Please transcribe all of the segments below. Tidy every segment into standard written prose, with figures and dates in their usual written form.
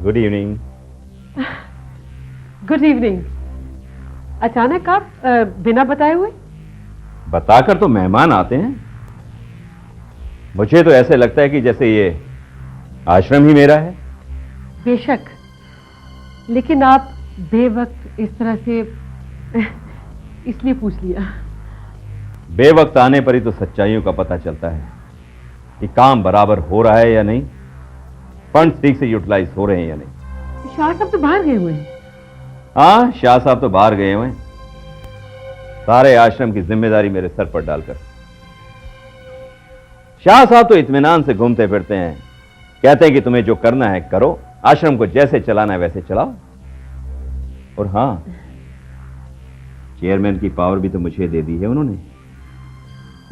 Good evening. Good evening. अचानक आप बिना बताए हुए? बताकर तो मेहमान आते हैं। मुझे तो ऐसे लगता है कि जैसे ये आश्रम ही मेरा है। बेशक, लेकिन आप बेवक्त इस तरह से इसलिए पूछ लिया। बेवक्त आने पर ही तो सच्चाइयों का पता चलता है कि काम बराबर हो रहा है या नहीं, फंड्स ठीक से यूटिलाइज हो रहे हैं या नहीं। शाह साहब तो बाहर गए हुए हैं। हाँ, शाह साहब तो बाहर गए हुए हैं, सारे आश्रम की जिम्मेदारी मेरे सर पर डालकर। शाह साहब तो इत्मीनान से घूमते फिरते हैं, कहते हैं कि तुम्हें जो करना है करो, आश्रम को जैसे चलाना है वैसे चलाओ। और हां, चेयरमैन की पावर भी तो मुझे दे दी है उन्होंने।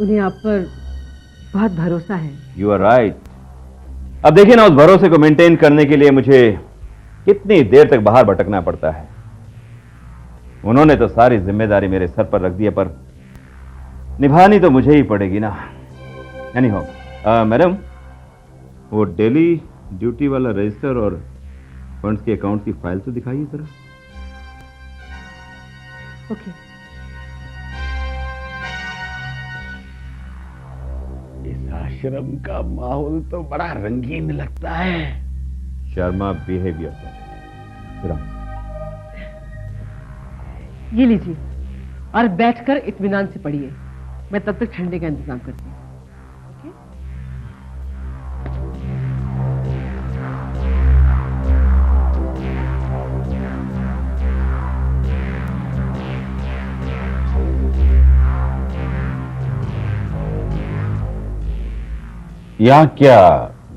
उन्हें आप पर बहुत भरोसा है। You are right. अब देखिए ना, उस भरोसे को मेंटेन करने के लिए मुझे कितनी देर तक बाहर भटकना पड़ता है। उन्होंने तो सारी जिम्मेदारी मेरे सर पर रख दी है, पर निभानी तो मुझे ही पड़ेगी ना। एनीहाउ, मैडम, वो डेली ड्यूटी वाला रजिस्टर और फंड्स के अकाउंट की फाइल तो दिखाइए जरा। ओके। इस आश्रम का माहौल तो बड़ा रंगीन लगता है। शर्मा, बिहेवियर जरा। ये लीजिए और बैठकर इत्मीनान से पढ़िए। मैं तब तक ठंडे का इंतजाम करती हूँ। ओके? यहाँ क्या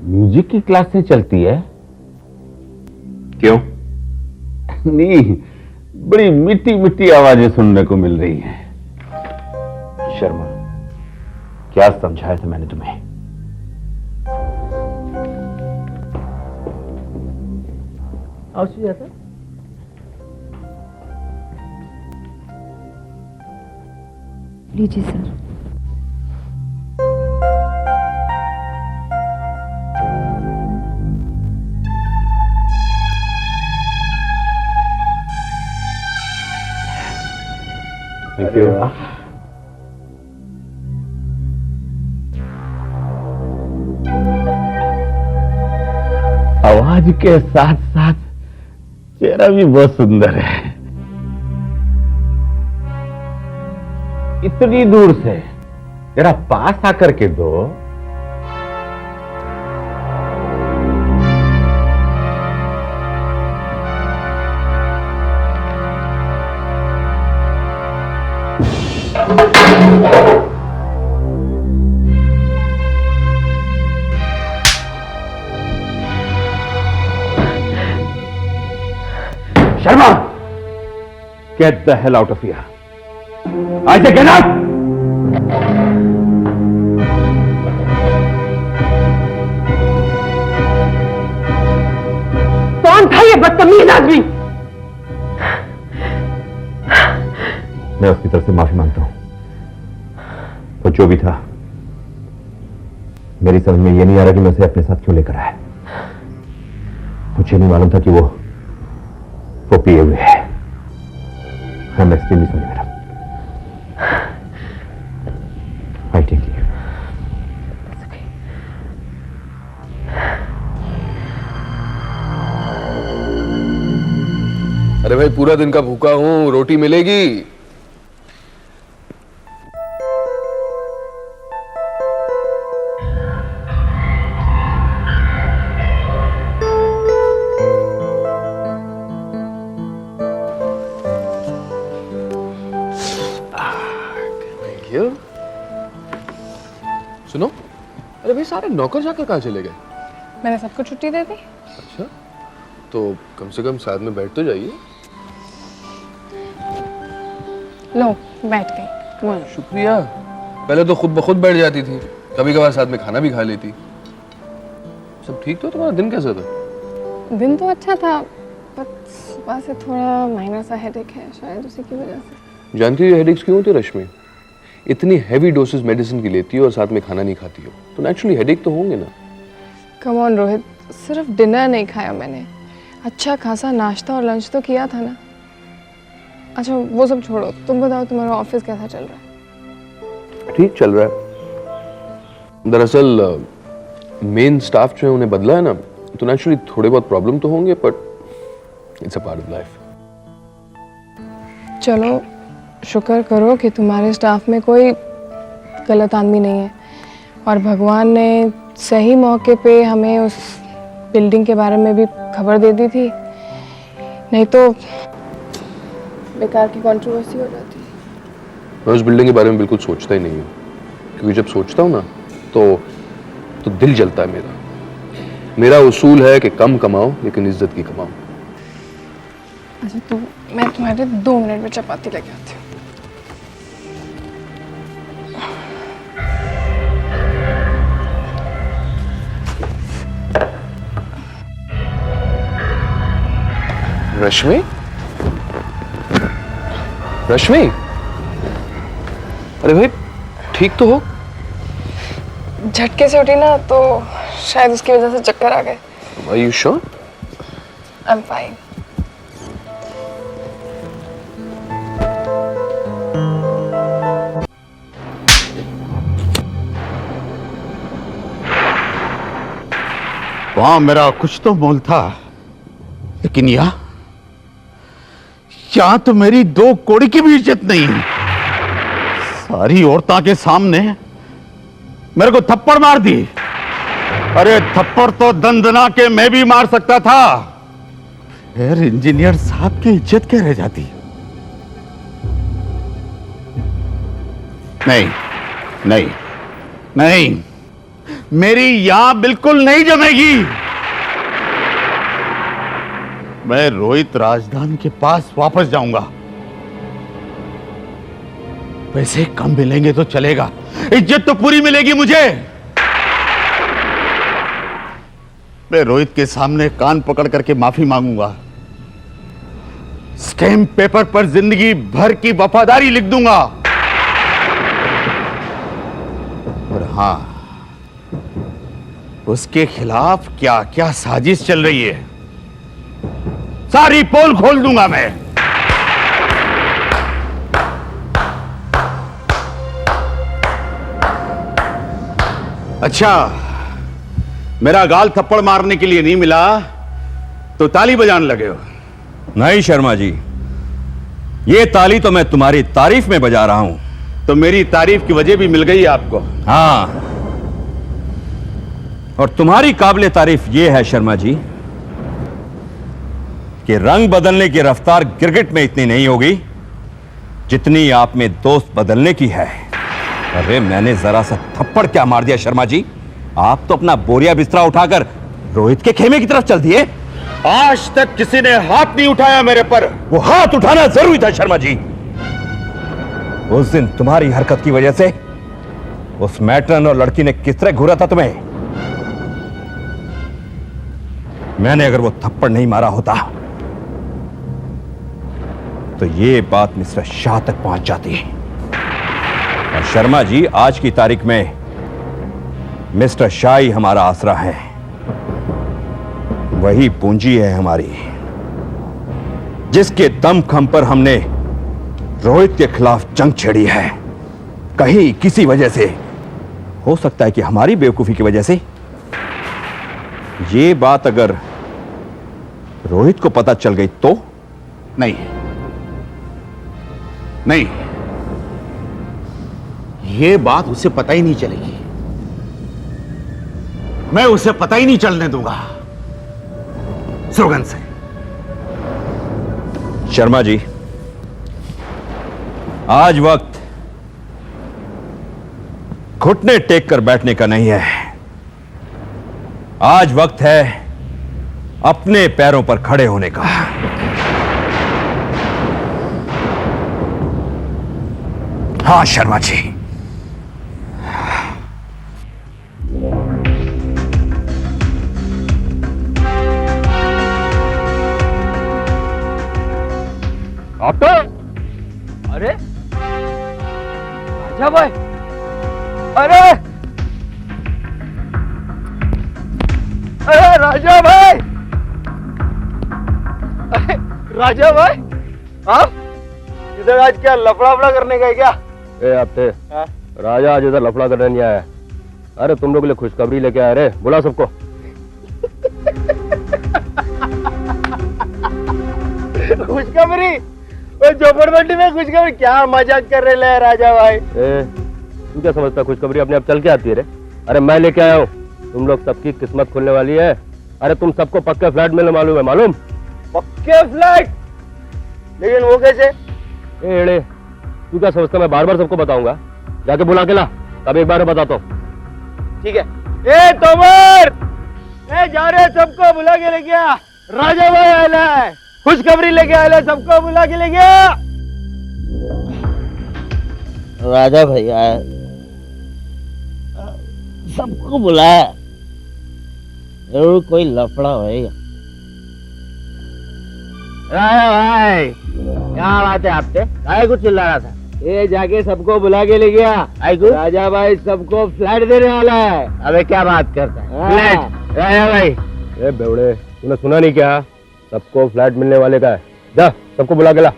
म्यूजिक की क्लासें चलती है? क्यों? नहीं, बड़ी मिट्टी मिट्टी आवाजें सुनने को मिल रही हैं। शर्मा, क्या समझाया था मैंने तुम्हें? आओ सुजाता। लीजिए सर। Thank you. आवाज के साथ साथ चेहरा भी बहुत सुंदर है। इतनी दूर से जरा पास आकर के दो। Sharma, get the hell out of here. I say get out. कौन था ये बदतमीज आदमी? मैं उसकी तरफ से माफी मांगता हूं। वो जो भी था, मेरी समझ में ये नहीं आ रहा कि मैं उसे अपने साथ क्यों लेकर आया। मुझे नहीं मालूम था कि वो पिए हुए है। I am extremely sorry madam. I take leave. अरे भाई, पूरा दिन का भूखा हूं, रोटी मिलेगी? सुनो, अरे भाई, सारे नौकर जाकर कहाँ चले गए? मैंने सबको छुट्टी दे दी। अच्छा, तो कम से कम साथ में बैठ तो जाइए। लो, बैठ गई। बोलो। शुक्रिया। पहले तो खुद ब खुद बैठ जाती थी, कभी कभार साथ में खाना भी खा लेती। सब ठीक? तो तुम्हारा दिन कैसा था? दिन तो अच्छा था, पर सुबह से थोड़ा माइनर सा हेडेक है, शायद उसी की वजह से। जानती हो हेडेक्स क्यों होते रश्मि? इतनी हैवी डोसेस मेडिसिन की लेती हो और साथ में खाना नहीं खाती हो, तो नेचुरली हेडेक तो होंगे ना। कम ऑन रोहित, सिर्फ डिनर नहीं खाया मैंने, अच्छा खासा नाश्ता और लंच तो किया था ना। अच्छा वो सब छोड़ो, तुम बताओ तुम्हारा ऑफिस कैसा चल रहा है? ठीक चल रहा है। दरअसल मेन स्टाफ जो है उन्हें बदला है ना, तो नेचुरली थोड़े बहुत प्रॉब्लम तो होंगे, but it's a part of life. चलो शुक्र करो कि तुम्हारे स्टाफ में कोई गलत आदमी नहीं है और भगवान ने सही मौके पे हमें उस बिल्डिंग के बारे में भी खबर दे दी थी, नहीं तो बेकार की कंट्रोवर्सी हो जाती। मैं उस बिल्डिंग के बारे में बिल्कुल सोचता ही नहीं हूँ, क्योंकि जब सोचता हूँ ना तो दिल जलता है मेरा। मेरा उसूल है कि कम कमाओ लेकिन इज्जत की कमाओ। अच्छा तो मैं तुम्हारे 2 मिनट में चपाती लेके आती हूँ। रश्मि, रश्मि, अरे भाई ठीक तो हो? झटके से उठी ना तो शायद उसकी वजह से चक्कर आ गए। Are you sure? I'm fine. वहां मेरा कुछ तो मोल था, लेकिन यहां तो मेरी 2 कौड़ी की भी इज्जत नहीं है। सारी औरतों के सामने मेरे को थप्पड़ मार दी। अरे थप्पड़ तो दंदना के मैं भी मार सकता था, फिर इंजीनियर साहब की इज्जत क्या रह जाती? नहीं नहीं नहीं, मेरी यहां बिल्कुल नहीं जमेगी। मैं रोहित राजधानी के पास वापस जाऊंगा। पैसे कम मिलेंगे तो चलेगा, इज्जत तो पूरी मिलेगी मुझे। मैं रोहित के सामने कान पकड़ करके माफी मांगूंगा। स्टैम्प पेपर पर जिंदगी भर की वफादारी लिख दूंगा। और हां, उसके खिलाफ क्या क्या साजिश चल रही है, सारी पोल खोल दूंगा मैं। अच्छा, मेरा गाल थप्पड़ मारने के लिए नहीं मिला तो ताली बजाने लगे हो? नहीं शर्मा जी, ये ताली तो मैं तुम्हारी तारीफ में बजा रहा हूं। तो मेरी तारीफ की वजह भी मिल गई आपको? हाँ, और तुम्हारी काबिले तारीफ यह है शर्मा जी कि रंग बदलने की रफ्तार गिरगिट में इतनी नहीं होगी जितनी आप में दोस्त बदलने की है। अरे मैंने जरा सा थप्पड़ क्या मार दिया शर्मा जी, आप तो अपना बोरिया बिस्तरा उठाकर रोहित के खेमे की तरफ चल दिए। आज तक किसी ने हाथ नहीं उठाया मेरे पर। वो हाथ उठाना जरूरी था शर्मा जी। उस दिन तुम्हारी हरकत की वजह से उस मैट्रन और लड़की ने किस तरह घूरा था तुम्हें। मैंने अगर वो थप्पड़ नहीं मारा होता तो ये बात मिस्टर शाह तक पहुंच जाती। और शर्मा जी, आज की तारीख में मिस्टर शाह ही हमारा आसरा है, वही पूंजी है हमारी जिसके दमखम पर हमने रोहित के खिलाफ जंग छेड़ी है। कहीं किसी वजह से, हो सकता है कि हमारी बेवकूफी की वजह से, ये बात अगर रोहित को पता चल गई तो? नहीं नहीं, ये बात उसे पता ही नहीं चलेगी। मैं उसे पता ही नहीं चलने दूंगा स्लोगन से। शर्मा जी, आज वक्त घुटने टेक कर बैठने का नहीं है। आज वक्त है अपने पैरों पर खड़े होने का। हाँ शर्मा जी, अरे राजा भाई, अरे अरे राजा भाई, राजा भाई आप इधर आज क्या लफड़ा करने गए क्या? ए हफ्ते हाँ? राजा आज इधर लफड़ा करने नहीं आया। अरे तुम लोग के लिए खुशखबरी लेके आए रे, बुला सबको। खुशखबरी? झोपड़पट्टी में खुशखबरी? क्या मजाक कर रहे ले राजा भाई? ए तू क्या समझता खुशखबरी अपने आप चल के आती है रे? अरे मैं लेके आया हूँ, तुम लोग सबकी किस्मत खुलने वाली है। अरे तुम सबको पक्के फ्लैट मिलने मालूम है, मालूम? पक्के फ्लैट? लेकिन वो कैसे? ए एड़े, तू क्या समझता मैं बार बार सबको बताऊंगा? जाके बुला के ला, तब एक बार बताता हूँ। ठीक है। ए तोमर, ए जा रहे सबको बुला के लेके आ। राजा भाई आया है, खुशखबरी लेके आया है, सबको बुला के लेके आ। राजा भैया सबको बुलाया, जरूर कोई लफड़ा होएगा। राजा भाई क्या बात है आपसे? काय कुछ चिल्ला रहा था? ये जाके सबको बुला के ले गया। राजा भाई सबको फ्लैट देने वाला है। अबे क्या बात करता है? फ्लैट? राजा भाई ए बेवड़े, तूने सुना नहीं क्या? सबको फ्लैट मिलने वाले का है। जा सबको बुला के ला।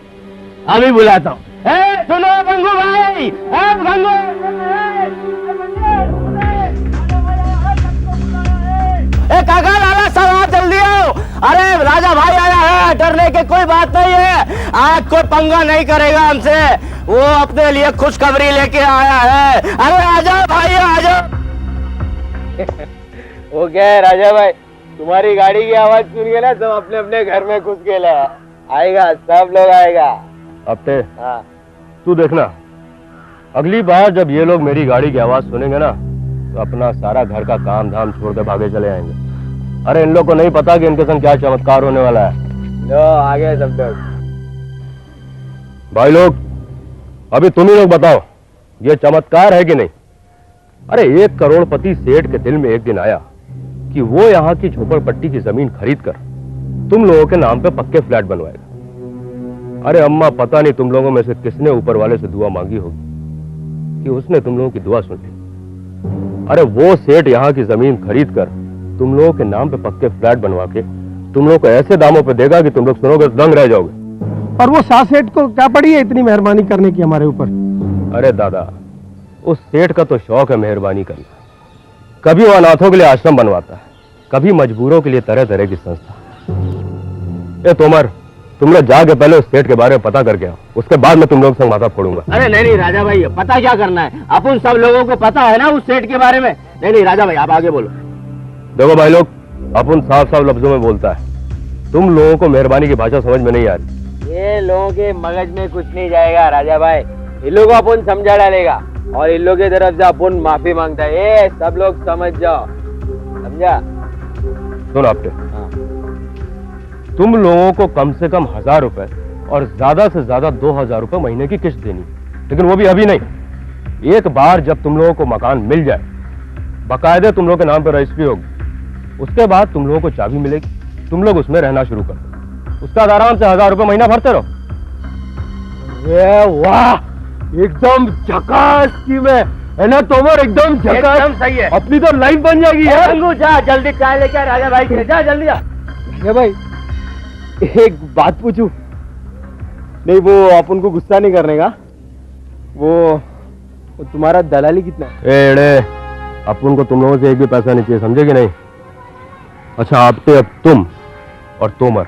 अभी बुलाता हूँ। सुनो गंगू भाई, काका लाला सब आप जल्दी आओ। अरे राजा भाई आया है, डरने की कोई बात नहीं है। आज कोई पंगा नहीं करेगा हमसे, वो अपने लिए खुशखबरी लेके आया है। अरे आजा भाई आजा। वो क्या है राजा भाई, तुम्हारी गाड़ी की आवाज सुन के ना सब अपने अपने घर में घुस गए। आएगा, सब लोग आएगा। हफ्ते हाँ। तू देखना, अगली बार जब ये लोग मेरी गाड़ी की आवाज सुनेंगे ना तो अपना सारा घर का काम धाम छोड़ के भागे चले आएंगे। अरे इन लोग को नहीं पता कि इनके संग क्या चमत्कार होने वाला है। लो आ गए सब लोग। भाई लोग, अभी तुम ही लोग बताओ, ये चमत्कार है कि नहीं? अरे 1 करोड़पति सेठ के दिल में एक दिन आया कि वो यहाँ की झोपड़पट्टी की जमीन खरीद कर तुम लोगों के नाम पे पक्के फ्लैट बनवाएगा। अरे अम्मा, पता नहीं तुम लोगों में से किसने ऊपर वाले से दुआ मांगी होगी कि उसने तुम लोगों की दुआ सुन ली। अरे वो सेठ यहाँ की जमीन खरीद कर तुम लोगों के नाम पे पक्के फ्लैट बनवा के तुम लोग को ऐसे दामों पे देगा कि तुम लोग सुनोगे तो दंग रह जाओगे। और वो शाह सेठ को क्या पड़ी है इतनी मेहरबानी करने की हमारे ऊपर? अरे दादा, उस सेठ का तो शौक है मेहरबानी करना। कभी वो अनाथों के लिए आश्रम बनवाता है, कभी मजबूरों के लिए तरह तरह की संस्था। ए तोमर, तुम लोग जाके पहले उस सेठ के बारे में पता करके आओ, उसके बाद मैं तुम लोग संग माथा फोड़ूंगा। अरे नहीं राजा भाई, पता क्या करना है? अपन सब लोगों को पता है ना उस सेठ के बारे में। नहीं राजा भाई, आप आगे बोलो। देखो भाई लोग, अपन साफ साफ लफ्जों में बोलता है, तुम लोगों को मेहरबानी की भाषा समझ में नहीं आ रही। ये लोगों के मगज में कुछ नहीं जाएगा राजा भाई, इन लोगों को अपन समझा डालेगा और इन लोगों की तरफ से अपन माफी मांगता है। ये सब लोग समझ जाओ, समझा? सुन आपके, तुम लोगों को कम से कम 1000 रुपए और ज्यादा से ज्यादा 2000 रुपए महीने की किस्त देनी, लेकिन वो भी अभी नहीं। एक बार जब तुम लोगों को मकान मिल जाए, बाकायदे तुम लोगों के नाम पर रजिस्ट्री होगी, उसके बाद तुम लोगों को चाबी मिलेगी, तुम लोग उसमें रहना शुरू कर दो। उसका आराम से 1000 रुपए महीना भरते रहो। वाह, एकदम झकास स्कीम है ना तोमर? एकदम झकास। एकदम सही है। अपनी तो लाइन बन जाएगी यार। जा जल्दी चाय लेके आ राजा भाई के, जा जल्दी जा। भाई एक बात पूछूं? नहीं, वो अपन को गुस्सा नहीं करने का। वो तुम्हारा दलाली कितना है? एड़े, अपन को तुम लोगों से एक भी पैसा नहीं चाहिए, समझे कि नहीं? अच्छा आपके, अब तुम और तोमर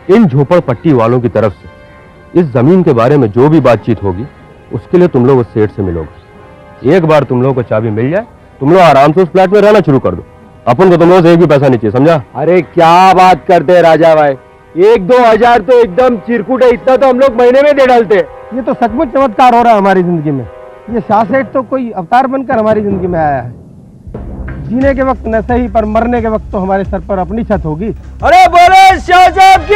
इन झोपड़पट्टी वालों की तरफ से इस जमीन के बारे में जो भी बातचीत होगी उसके लिए तुम लोग उस सेठ से मिलोगे। एक बार तुम लोगों को चाबी मिल जाए, तुम लोग आराम से उस फ्लैट में रहना शुरू कर दो। अपन को तुम लोगों से एक भी पैसा नहीं चाहिए, समझा? अरे क्या बात करते हैं राजा भाई, 1-2 हजार तो एकदम चिरकुट है, इतना तो हम लोग महीने में दे डालते। ये तो सचमुच चमत्कार हो रहा है हमारी जिंदगी में। ये शाह सेठ तो कोई अवतार बनकर हमारी जिंदगी में आया है। जीने के वक्त न सही, पर मरने के वक्त तो हमारे सर पर अपनी छत होगी। अरे बोलो शाह साहब की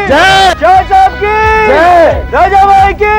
जय, शाह साहब की जय, राजा भाई की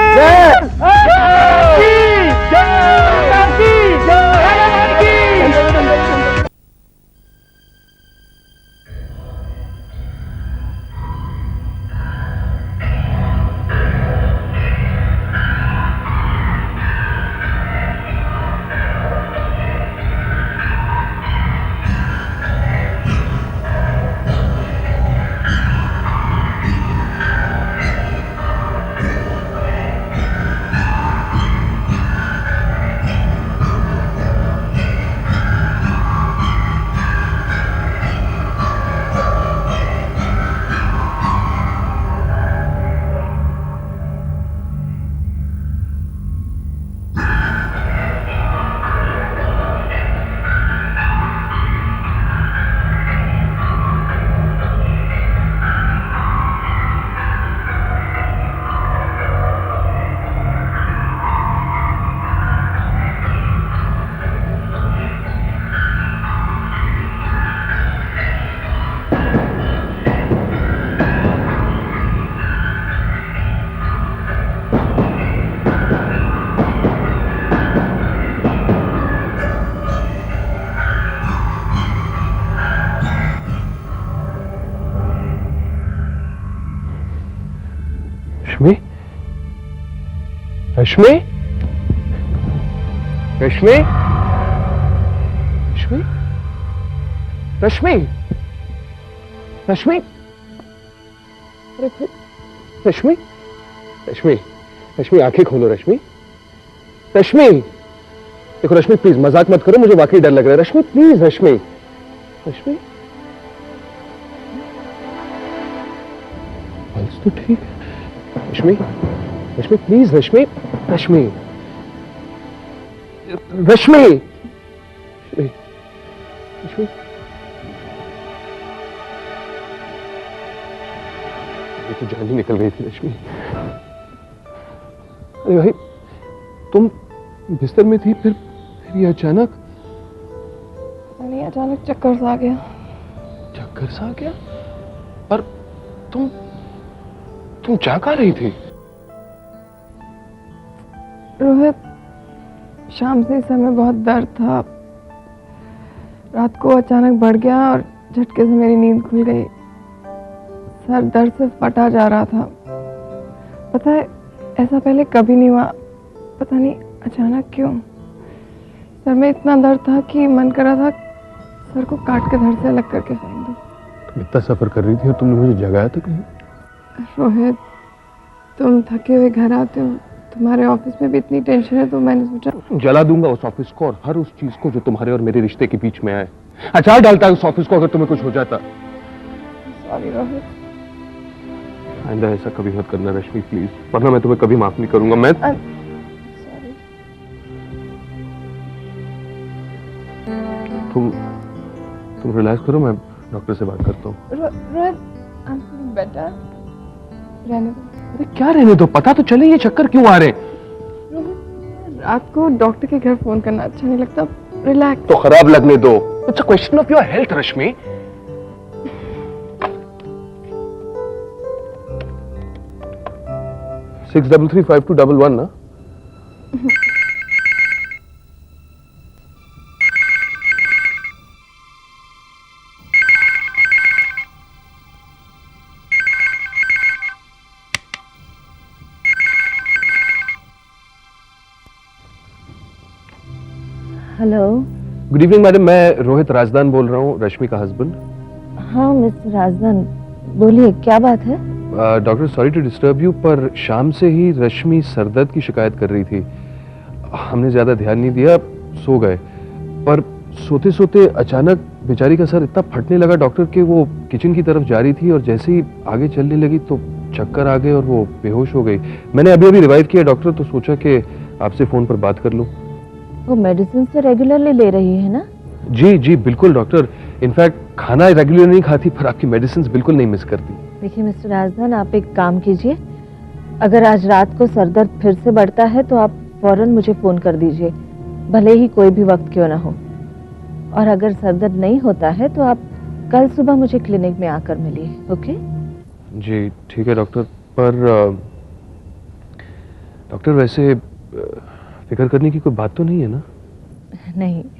रश्मि? रश्मि? रश्मि? रश्मि? रश्मि? अरे रश्मि? रश्मि? रश्मि आंखें खोलो रश्मि। रश्मि देखो रश्मि प्लीज मजाक मत करो, मुझे वाकई डर लग रहा है। रश्मि प्लीज रश्मि। रश्मि पल्स तो ठीक है। रश्मि रश्मि प्लीज रश्मि। रश्मि रश्मि रश्मि ये तो जान ही निकल गई थी रश्मि। अरे भाई तुम बिस्तर में थी, फिर ये अचानक नहीं, अचानक चक्कर सा आ गया। चक्कर सा आ गया? पर तुम जाग आ रही थी? रोहित, शाम से इस समय बहुत दर्द था। रात को अचानक बढ़ गया और झटके से मेरी नींद खुल गई। सर दर्द से फटा जा रहा था। पता है, ऐसा पहले कभी नहीं हुआ। पता नहीं अचानक क्यों। सर में इतना दर्द था कि मन कर रहा था सर को काट के धड़ से अलग करके फेंक दूं। तुम इतना सफर कर रही थी और तुमने मुझे जगाया तक नहीं? रोहित, तुम थके हुए घर आते हो, तुम्हारे ऑफिस में भी इतनी टेंशन है, तो मैंने सोचा जला दूंगा उस ऑफिस को और हर उस चीज को जो तुम्हारे और मेरे रिश्ते के बीच में आए। अचार डालता है उस ऑफिस को अगर तुम्हें कुछ हो जाता। सॉरी रोहित। आइंदा ऐसा कभी मत करना रश्मि प्लीज, वरना मैं तुम्हें कभी माफ नहीं करूंगा। मैं सॉरी। तुम रिलैक्स करो, मैं डॉक्टर से बात करता हूँ। Rohit, I am feeling better. रहने दो। अरे क्या रहने दो, पता तो चले ये चक्कर क्यों आ रहे हैं। रात को डॉक्टर के घर फोन करना अच्छा नहीं लगता। रिलैक्स। तो खराब लगने दो। It's a question of your health Rashmi. Six 335 ना? हेलो। गुड इवनिंग मैडम, मैं रोहित राजदान बोल रहा हूँ, रश्मि का हस्बैंड। हाँ मिस्टर राजदान, बोलिए क्या बात है? Doctor sorry to disturb you, पर शाम से ही रश्मि सरदर्द की शिकायत कर रही थी। हमने ज्यादा ध्यान नहीं दिया, सो गए। पर सोते सोते अचानक बेचारी का सर इतना फटने लगा डॉक्टर के, वो किचन की तरफ जा रही थी और जैसे ही आगे चलने लगी तो चक्कर आ गए और वो बेहोश हो गई। मैंने अभी अभी रिवाइव किया डॉक्टर, तो सोचा कि आपसे फोन पर बात कर लूं। वो मेडिसिन तो रेगुलरली ले रही है ना? जी जी बिल्कुल डॉक्टर, इनफैक्ट खाना रेगुलर नहीं खाती पर आपकी मेडिसिन बिल्कुल नहीं मिस करती। देखिए मिस्टर राजदान, आप एक काम कीजिए, अगर आज रात को सरदर्द फिर से बढ़ता है तो आप फौरन मुझे फोन कर दीजिए, भले ही कोई भी वक्त क्यों ना हो। और अगर सरदर्द नहीं होता है तो आप कल सुबह मुझे क्लिनिक में आकर मिलिए। ओके जी ठीक है डॉक्टर, पर डॉक्टर वैसे फिक्र करने की कोई बात तो नहीं है ना? नहीं,